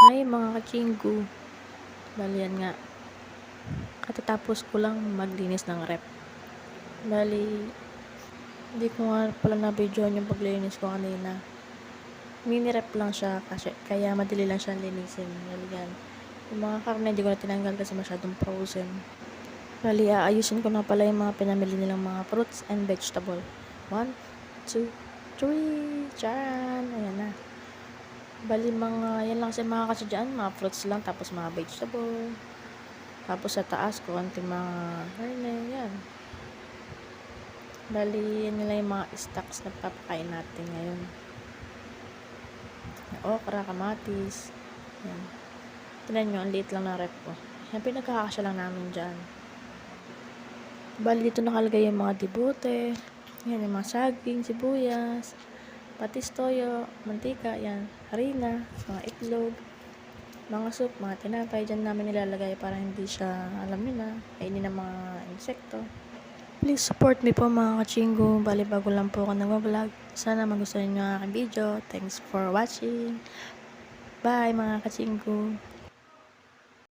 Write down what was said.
Ngayon mga kachinggu, bali yan nga, katatapos ko lang maglinis ng rep. Bali, hindi ko nga pala na-videoan yung paglinis ko kanina. Mini rep lang siya kasi kaya madali lang siya linisin. Bali yan. Yung mga karne hindi ko na tinanggal kasi masyadong frozen. Bali, aayusin ko na pala yung mga pinamili nilang mga fruits and vegetable. 1, 2, 3, charan! Ayan na. Bali yan lang kasi mga kasi dyan, mga fruits lang, tapos mga vegetable. Tapos sa taas, konting mga karne, yan. Bali, yan nila yung mga stocks na papakain natin ngayon. Okra, kamatis. Yan. Tignan nyo, ang liit lang na rep ko. Yan, pinagkakasya lang namin dyan. Bali, dito nakalagay yung mga dibute. Yan, yung mga saging, sibuyas, patis toyo, mantika, yan, harina, mga itlog, mga soup, mga tinapay. Dyan namin nilalagay para hindi siya, alam nyo na, kainin ng mga insekto. Please support me po mga kachinggu. Bali, bago lang po ako nag-vlog. Sana magustuhan nyo ang aking video. Thanks for watching. Bye mga kachinggu.